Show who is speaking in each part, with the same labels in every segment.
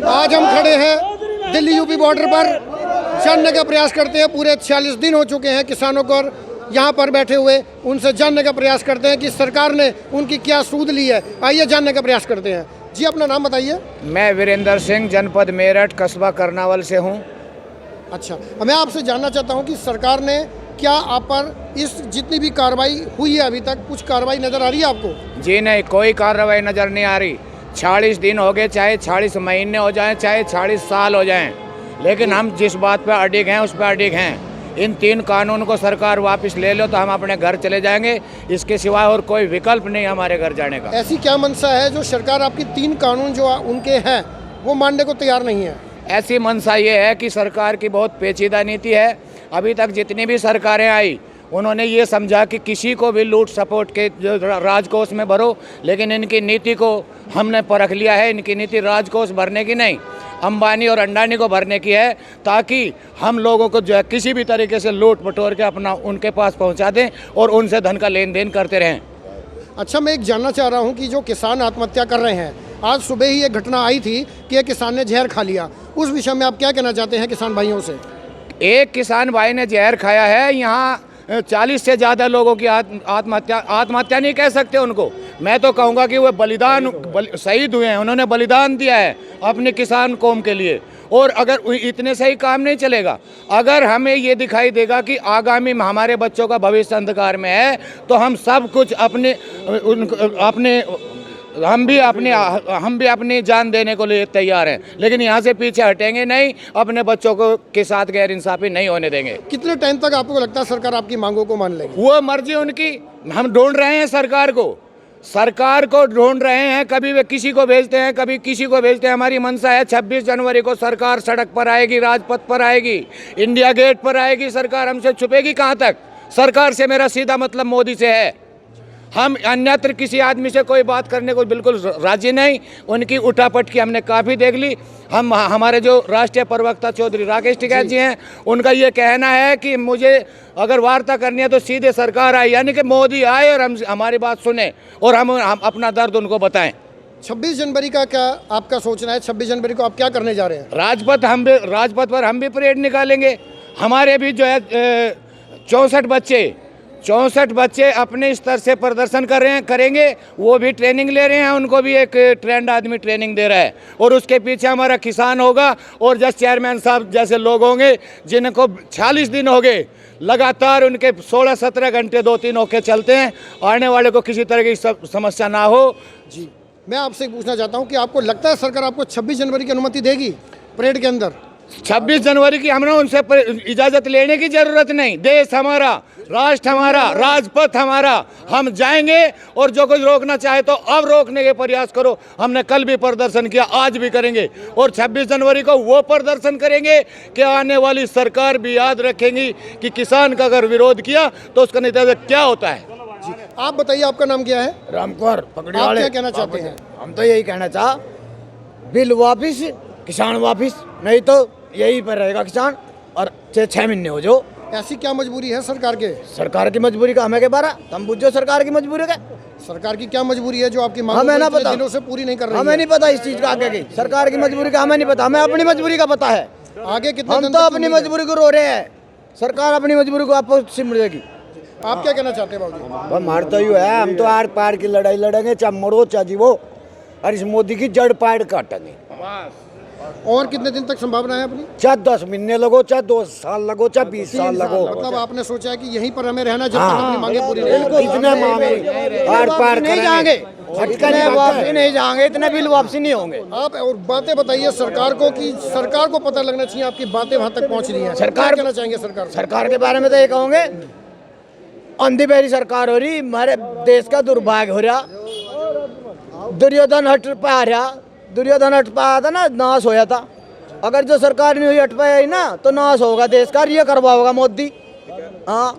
Speaker 1: आज हम खड़े हैं दिल्ली यूपी बॉर्डर पर, जानने का प्रयास करते हैं। पूरे 46 दिन हो चुके हैं किसानों को यहाँ पर बैठे हुए, उनसे जानने का प्रयास करते हैं कि सरकार ने उनकी क्या सूद ली है। आइए जानने का प्रयास करते हैं। जी, अपना नाम बताइए।
Speaker 2: मैं वीरेंद्र सिंह, जनपद मेरठ, कस्बा करनावल से हूँ।
Speaker 1: अच्छा, मैं आपसे जानना चाहता हूँ कि सरकार ने क्या आप पर इस जितनी भी कार्रवाई हुई है अभी तक, कुछ कार्रवाई नज़र आ रही है आपको?
Speaker 2: जी नहीं, कोई कार्रवाई नज़र नहीं आ रही। 40 दिन हो गए, चाहे 40 महीने हो जाएं, चाहे 40 साल हो जाएं, लेकिन हम जिस बात पे अडिग हैं उस पर अडिग हैं। इन 3 कानून को सरकार वापस ले लो तो हम अपने घर चले जाएंगे, इसके सिवाय और कोई विकल्प नहीं हमारे घर जाने का।
Speaker 1: ऐसी क्या मंशा है जो सरकार आपकी 3 कानून जो उनके हैं वो मानने को तैयार नहीं है?
Speaker 2: ऐसी मंशा ये है कि सरकार की बहुत पेचीदा नीति है। अभी तक जितनी भी सरकारें आई उन्होंने ये समझा कि किसी को भी लूट सपोर्ट के जो राजकोष में भरो, लेकिन इनकी नीति को हमने परख लिया है। इनकी नीति राजकोष भरने की नहीं, अंबानी और अंडानी को भरने की है, ताकि हम लोगों को जो है किसी भी तरीके से लूट बटोर के अपना उनके पास पहुंचा दें और उनसे धन का लेन देन करते रहें।
Speaker 1: अच्छा, मैं एक जानना चाह रहा हूं कि जो किसान आत्महत्या कर रहे हैं, आज सुबह ही एक घटना आई थी कि एक किसान ने जहर खा लिया, उस विषय में आप क्या कहना चाहते हैं किसान भाइयों से?
Speaker 2: एक किसान भाई ने जहर खाया है, यहाँ 40 से ज़्यादा लोगों की आत्महत्या नहीं कह सकते उनको, मैं तो कहूँगा कि वो शहीद हुए हैं, उन्होंने बलिदान दिया है अपने किसान कौम के लिए। और अगर इतने से ही काम नहीं चलेगा, अगर हमें ये दिखाई देगा कि आगामी हमारे बच्चों का भविष्य अंधकार में है, तो हम सब कुछ हम भी अपनी जान देने को लिए तैयार हैं, लेकिन यहाँ से पीछे हटेंगे नहीं, अपने बच्चों को के साथ गैर इंसाफी नहीं होने देंगे।
Speaker 1: कितने टाइम तक आपको लगता है सरकार आपकी मांगों को मान लेगी?
Speaker 2: वो मर्जी उनकी, हम ढूंढ रहे हैं सरकार को ढूंढ रहे हैं। कभी वे किसी को भेजते हैं, कभी किसी को भेजते हैं। हमारी मंशा है 26 जनवरी को सरकार सड़क पर आएगी, राजपथ पर आएगी, इंडिया गेट पर आएगी सरकार। हमसे छुपेगी कहाँ तक? सरकार से मेरा सीधा मतलब मोदी से है। हम अन्यत्र किसी आदमी से कोई बात करने को बिल्कुल राजी नहीं। उनकी उठापट की हमने काफ़ी देख ली। हमारे जो राष्ट्रीय प्रवक्ता चौधरी राकेश टिकैत जी हैं, उनका ये कहना है कि मुझे अगर वार्ता करनी है तो सीधे सरकार आए, यानी कि मोदी आए और हमारी बात सुने और हम अपना दर्द उनको बताएं।
Speaker 1: 26 जनवरी का क्या आपका सोचना है? 26 जनवरी को आप क्या करने जा रहे हैं?
Speaker 2: राजपथ पर हम भी परेड निकालेंगे। हमारे भी जो है 64 बच्चे अपने स्तर से प्रदर्शन करेंगे। वो भी ट्रेनिंग ले रहे हैं, उनको भी एक ट्रेंड आदमी ट्रेनिंग दे रहा है, और उसके पीछे हमारा किसान होगा और जस्ट चेयरमैन साहब जैसे लोग होंगे जिनको 40 दिन हो गए लगातार उनके 16-17 घंटे 2-3 होके चलते हैं। आने वाले को किसी तरह की समस्या ना हो।
Speaker 1: जी, मैं आपसे पूछना चाहता हूँ कि आपको लगता है सरकार आपको 26 जनवरी की अनुमति देगी परेड के अंदर?
Speaker 2: 26 जनवरी की हमने उनसे इजाज़त लेने की जरूरत नहीं। देश हमारा, राष्ट्र हमारा, राजपथ हमारा, हम जाएंगे और जो कुछ रोकना चाहे तो अब रोकने के प्रयास करो। हमने कल भी प्रदर्शन किया, आज भी करेंगे, और 26 जनवरी को वो प्रदर्शन करेंगे कि आने वाली सरकार भी याद रखेंगी कि किसान का अगर विरोध किया तो उसका नतीजा क्या होता है।
Speaker 1: जी, आप बताइए, आपका नाम क्या है?
Speaker 3: रामकुमार पकड़ी वाले।
Speaker 1: आप क्या कहना चाहते हैं?
Speaker 3: हम तो यही कहना चाह, बिल वापिस, किसान वापिस, नहीं तो यही पर रहेगा किसान, और 6 महीने हो जो।
Speaker 1: ऐसी क्या मजबूरी है सरकार के?
Speaker 3: सरकार की मजबूरी का हमें के बारा, तुम बुझो सरकार की मजबूरी का।
Speaker 1: सरकार की क्या मजबूरी है जो आपकी मांग
Speaker 3: हमें ना पता,
Speaker 1: दिनों से पूरी नहीं कर रही?
Speaker 3: हमें नहीं पता इस चीज का आगे की सरकार की मजबूरी का हमें नहीं पता, हमें अपनी मजबूरी का पता है।
Speaker 1: आगे कितने
Speaker 3: हम तो अपनी मजबूरी को रो रहे हैं, सरकार अपनी मजबूरी को आपको सिमटेगी।
Speaker 1: आप क्या कहना चाहते हैं बाबू?
Speaker 3: हमारे तो यूँ है, हम तो आर पार की लड़ाई लड़ेंगे, चाहे मरो चाहे जीवो, और इस मोदी की जड़ पाड़ काटेंगे।
Speaker 1: और कितने दिन तक संभावना है अपनी?
Speaker 3: चाहे 10 महीने लगो, चाहे 2 साल लगो, चाहे 20 साल लगो।
Speaker 1: मतलब आपने सोचा है कि यहीं पर हमें रहना जब तक अपनी मांगे पूरी नहीं होंगी?
Speaker 3: इतने मांगे आर पार नहीं जाएंगे, इतने वापसी नहीं जाएंगे, इतने बिल वापसी नहीं होंगे।
Speaker 1: आप और बातें बताइए सरकार को कि सरकार को पता लगना चाहिए आपकी बातें वहाँ तक पहुँच रही हैं।
Speaker 3: सरकार
Speaker 1: कहना चाहेंगे
Speaker 3: सरकार के बारे में तो ये कहूँगे, अंधी बहरी सरकार हो रही, हमारे देश का दुर्भाग्य हो रहा। दुर्योधन हट पा रहा, दुर्योधन हट पाया था ना, नाश होया था। अगर जो सरकार नहीं हुई हट पाया ना तो नाश होगा देश का, ये करवाओगा मोदी। हाँ,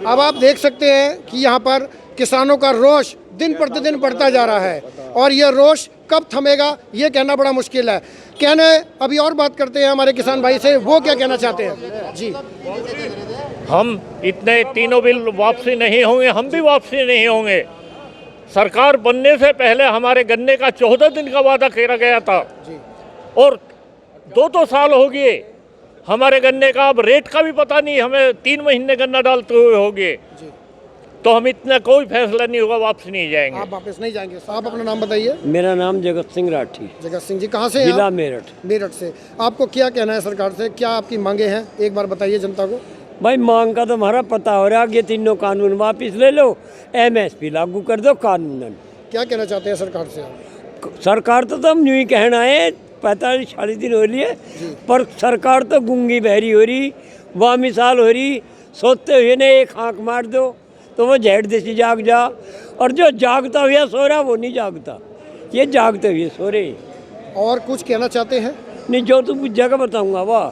Speaker 1: अब आप देख सकते हैं कि यहाँ पर किसानों का रोष दिन प्रतिदिन बढ़ता जा रहा है, और ये रोष कब थमेगा ये कहना बड़ा मुश्किल है। अभी और बात करते हैं हमारे किसान भाई से, वो क्या कहना चाहते हैं। जी,
Speaker 4: हम इतने तीनों बिल वापसी नहीं होंगे, हम भी वापसी नहीं होंगे। सरकार बनने से पहले हमारे गन्ने का 14 दिन का वादा किया गया था, और 2-2 साल हो गए हमारे गन्ने का, अब रेट का भी पता नहीं, हमें 3 महीने गन्ना डालते हुए हो गए, तो हम इतना कोई फैसला नहीं होगा, वापस नहीं जाएंगे।
Speaker 1: आप वापस नहीं जाएंगे। आप अपना नाम बताइए।
Speaker 5: मेरा नाम जगत सिंह राठी,
Speaker 1: जगत सिंह जी, कहाँ से हैं
Speaker 5: जिला
Speaker 1: आप?
Speaker 5: मेरठ।
Speaker 1: मेरठ से। आपको क्या कहना है सरकार से, क्या आपकी मांगे हैं, एक बार बताइए जनता को।
Speaker 5: भाई मांग का तो हमारा पता हो रहा है, ये तीनों कानून वापस ले लो, MSP लागू कर दो कानूनन।
Speaker 1: क्या कहना चाहते हैं सरकार से आप?
Speaker 5: सरकार तो हम यूँ ही कहना है, 45-40 दिन हो रही है, पर सरकार तो गूंगी बहरी हो रही, वह मिसाल हो रही, सोते हुए ने एक आँख मार दो तो वो झेड़ देसी जाग जा, और जो जागता हुआ सो रहा वो नहीं जागता, ये जागते हुए सो रहे।
Speaker 1: और कुछ कहना चाहते हैं?
Speaker 5: नहीं, जो तुम कुछ जगह बताऊंगा वाह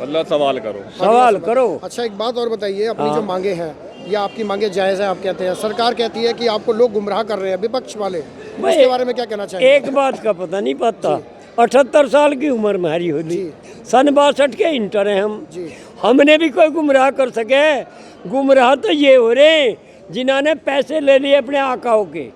Speaker 6: अल्लाह सवाल करो।
Speaker 5: सवाल करो।
Speaker 1: अच्छा, एक बात और बताइए, अपनी जो मांगे हैं, या आपकी मांगे जायज़ है आप कहते हैं, सरकार कहती है कि आपको लोग गुमराह कर रहे हैं, विपक्ष वाले, उसके बारे में क्या कहना चाहिए?
Speaker 5: एक बात का पता नहीं पता, 78 साल की उम्र हमारी होगी, सन 62 के इंटर हैं हम, हमने भी कोई गुमराह कर सके? गुमराह तो ये हो रहे जिन्होंने पैसे ले लिए अपने आकाओं के,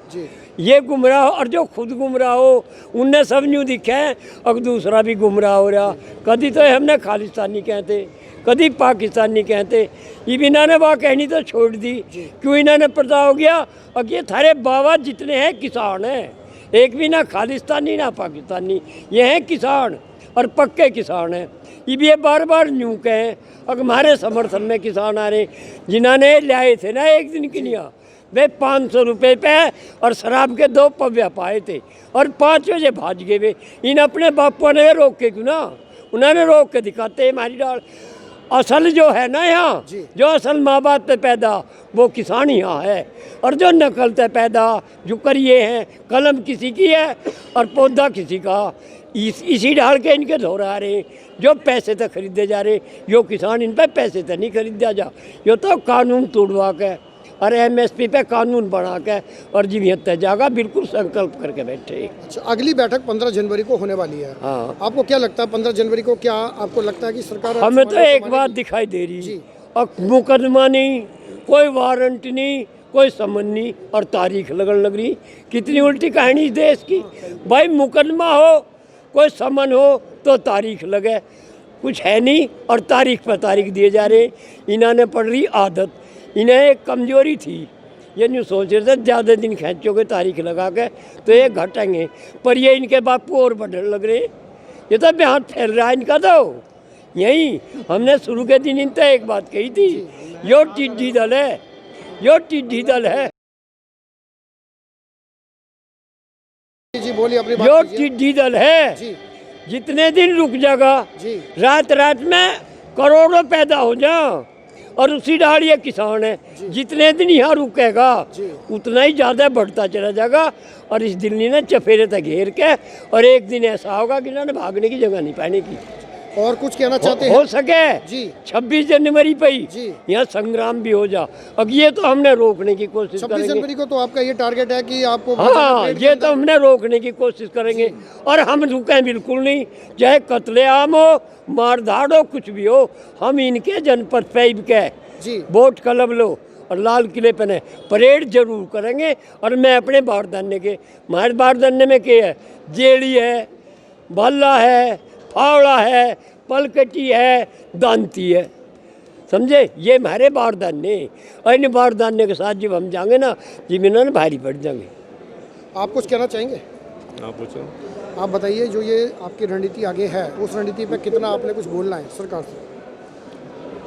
Speaker 5: ये गुमराह, और जो खुद गुमराह हो उनने सब न्यू दिखा है, अब दूसरा भी गुमराह हो रहा। कभी तो हमने खालिस्तानी कहते, कभी पाकिस्तानी कहते, ये भी इन्होंने वहाँ कहनी तो छोड़ दी, क्यों इन्होंने पता हो गया। अब ये थारे बाबा जितने हैं किसान हैं, एक भी ना खालिस्तानी ना पाकिस्तानी, ये हैं किसान और पक्के किसान हैं। ये भी ये बार बार न्यू कहें, अब हमारे समर्थन में किसान आ रहे, जिन्होंने लाए थे ना एक दिन के लिए वे 500 रुपये पे और शराब के 2 पव्या पाए थे, और 5 बजे भाज गए वे। इन अपने बापू ने रोक के क्यों ना, उन्होंने रोक के दिखाते हमारी डाल। असल जो है ना यहाँ, जो असल माँ बाप पे पैदा वो किसान यहाँ है, और जो नकल पे पैदा जो करिए हैं, कलम किसी की है और पौधा किसी का, इसी डाल के इनके दोहरा रहे, जो पैसे तक खरीदे जा रहे, यो किसान इन पे पैसे तक नहीं खरीदा जा, यो तो कानून तोड़वा के और MSP पे कानून बना के और जीवियत जागा बिल्कुल संकल्प करके बैठे।
Speaker 1: अच्छा, अगली बैठक 15 जनवरी को होने वाली है।
Speaker 5: हाँ।
Speaker 1: आपको क्या लगता है 15 जनवरी को, क्या आपको लगता है कि सरकार
Speaker 5: हमें तो एक बात दिखाई दे रही, और मुकदमा नहीं, कोई वारंट नहीं, कोई समन नहीं, और तारीख लगन लग रही। कितनी उल्टी कहानी इस देश की। भाई मुकदमा हो, कोई समन हो तो तारीख लगे, कुछ है नहीं, और तारीख पर तारीख दिए जा रहे। इन्होंने पड़ रही आदत, इन्हें एक कमजोरी थी, ये नहीं सोच रहे थे ज़्यादा दिन खींचोगे तारीख लगा के तो ये घटेंगे, पर ये इनके बापू और बढ़ने लग रहे। ये तो बेहाथ फैल रहा है इनका। तो यही हमने शुरू के दिन इनसे एक बात कही थी, यो टिड्डी दल है, यो टिड्डी दल है,
Speaker 1: जी बोलिए अपनी बात
Speaker 5: यो
Speaker 1: कीजिए।
Speaker 5: टिड्डी दल है।
Speaker 1: जी
Speaker 5: जितने दिन रुक जाएगा,
Speaker 1: जी
Speaker 5: रात रात में करोड़ों पैदा हो जा, और उसी डाल ये किसान है, जितने दिन यहाँ रुकेगा उतना ही ज़्यादा बढ़ता चला जाएगा, और इस दिल्ली ने चफेरे तक घेर के, और एक दिन ऐसा होगा कि इन्होंने भागने की जगह नहीं पाने की।
Speaker 1: और कुछ कहना चाहते हैं?
Speaker 5: हो सके
Speaker 1: जी
Speaker 5: 26 जनवरी पे
Speaker 1: जी।
Speaker 5: ही यहाँ संग्राम भी हो जा। अब ये तो हमने रोकने की कोशिश
Speaker 1: 26
Speaker 5: करेंगे।
Speaker 1: जनवरी को तो आपका ये टारगेट है कि आपको
Speaker 5: हाँ, ये तो हमने रोकने की कोशिश करेंगे, और हम रुकें बिल्कुल नहीं, चाहे कत्लेआम हो, मारधाड़ हो, कुछ भी हो, हम इनके जनपद पे के
Speaker 1: जी
Speaker 5: वोट कलब लो और लाल किले पे ने परेड जरूर करेंगे। और मैं अपने बारदाने के, हमारे बारदाने में क्या है, जेड़ी है, भल्ला है, फावड़ा है, पलकटी है, दांती है, समझे, ये हमारे बारदाने। और इन बारदाने के साथ जब हम जाएंगे ना, जब इन्होंने भारी पड़ जाएंगे।
Speaker 1: आप कुछ कहना चाहेंगे?
Speaker 6: आप पूछो।
Speaker 1: आप बताइए, जो ये आपकी रणनीति आगे है, उस रणनीति पे कितना आपने कुछ बोलना है सरकार से?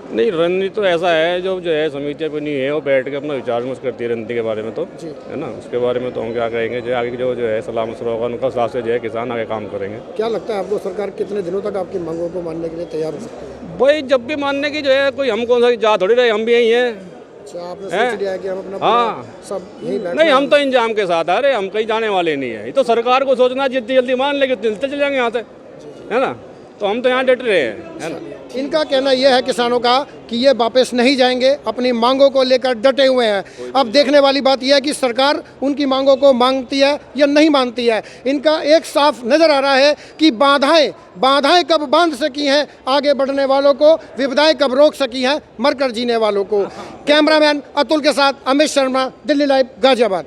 Speaker 6: नहीं, रणनीति तो ऐसा है, जो है समितियाँ बनी है, वो बैठ के अपना विचार विमर्श करती है रणनीति के बारे में, तो है ना, उसके बारे में तो हम क्या कहेंगे, जो आगे जो है सलाह मशवरा होगा उनका हिसाब से जो है किसान आगे काम करेंगे।
Speaker 1: क्या लगता है आपको, सरकार कितने दिनों तक आपकी मांगों को मानने के लिए तैयार हो सकती है?
Speaker 6: भाई जब भी मानने की जो है, कोई हम कौन सा जा थोड़ी रहे, हम भी यही हैं।
Speaker 1: अच्छा, आपने सोच लिया है कि हम अपना
Speaker 6: हाँ।
Speaker 1: सब यही बैठ
Speaker 6: नहीं, हम तो इंजाम के साथ आ रहे, हम कहीं जाने वाले नहीं है। ये तो सरकार को सोचना, जितनी जल्दी मान लेंगे उतनी जल्दी चले जाएंगे यहाँ से, है ना, तो हम तो यहाँ डट रहे हैं, है ना।
Speaker 1: इनका कहना यह है किसानों का कि ये वापस नहीं जाएंगे, अपनी मांगों को लेकर डटे हुए हैं। अब देखने वाली बात यह है कि सरकार उनकी मांगों को मांगती है या नहीं मानती है। इनका एक साफ नज़र आ रहा है कि बाधाएं कब बांध सकी हैं आगे बढ़ने वालों को, विपदाएं कब रोक सकी हैं मरकर जीने वालों को। कैमरामैन अतुल के साथ अमित शर्मा, दिल्ली लाइव, गाजियाबाद।